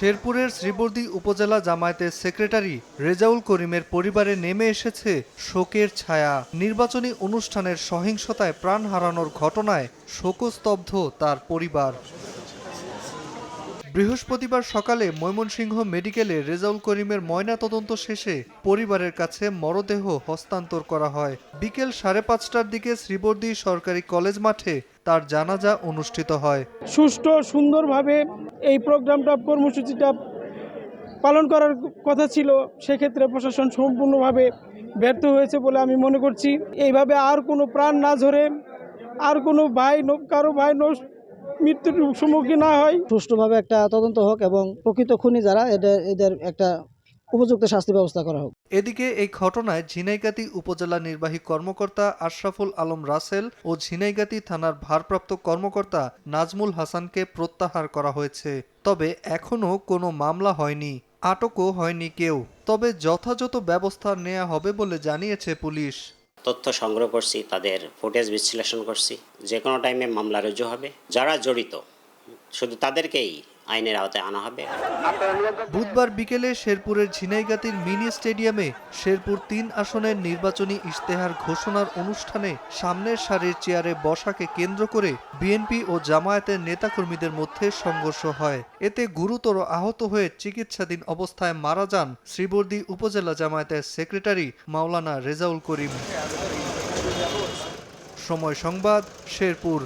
শেরপুরের শ্রীবর্দী উপজেলা জামায়াতের সেক্রেটারি রেজাউল করিমের পরিবারে নেমে এসেছে শোকের ছায়া। নির্বাচনী অনুষ্ঠানের সহিংসতায় প্রাণ হারানোর ঘটনায় শোকস্তব্ধ তার পরিবার। বৃহস্পতিবার সকালে ময়মনসিংহ মেডিকেলে রেজাউল করিমের ময়নাতদন্ত শেষে পরিবারের কাছে মরদেহ হস্তান্তর করা হয়। বিকেল 5:30টার দিকে শ্রীবর্দী সরকারি কলেজ মাঠে তার জানাজা অনুষ্ঠিত হয়। সুষ্ঠু সুন্দরভাবে এই প্রোগ্রামটা কর্মসূচিটা পালন করার কথা ছিল, সেক্ষেত্রে প্রশাসন সম্পূর্ণভাবে ব্যর্থ হয়েছে বলে আমি মনে করছি। এইভাবে আর কোনো প্রাণ না ঝরে, আর কোনো কারো ভাই মৃত্যুর সম্মুখীন না হয়। সুষ্ঠুভাবে একটা তদন্ত হোক এবং প্রকৃত খুনি যারা এদের একটা উপযুক্ত শাস্তি ব্যবস্থা করা হোক। এদিকে এই ঘটনায় ঝিনাইগাতী উপজেলা নির্বাহী কর্মকর্তা আশরাফুল আলম রাসেল ও ঝিনাইগাতী থানার ভারপ্রাপ্ত কর্মকর্তা নাজমুল হাসানকে প্রত্যাহার করা হয়েছে। তবে এখনও কোনো মামলা হয়নি, আটকও হয়নি কেউ। তবে যথাযথ ব্যবস্থা নেওয়া হবে বলে জানিয়েছে পুলিশ। তথ্য সংগ্রহ করছি, তাদের ফুটেজ বিশ্লেষণ করছি, যে কোনো টাইমে মামলা রুজু হবে। যারা জড়িত শুধু তাদেরকেই আইনের আওতায় আনা হবে। বুধবার বিকেলে শেরপুরের ঝিনাইগাতীর মিনি স্টেডিয়ামে শেরপুর ৩ আসনের নির্বাচনী ইশতেহার ঘোষণার অনুষ্ঠানে সামনের সারির চেয়ারে বসাকে কেন্দ্র করে বিএনপি ও জামায়াতের নেতাকর্মীদের মধ্যে সংঘর্ষ হয়। এতে গুরুতর আহত হয়ে চিকিৎসাধীন অবস্থায় মারা যান শ্রীবর্দী উপজেলা জামায়াতের সেক্রেটারি মাওলানা রেজাউল করিম। সময় সংবাদ, শেরপুর।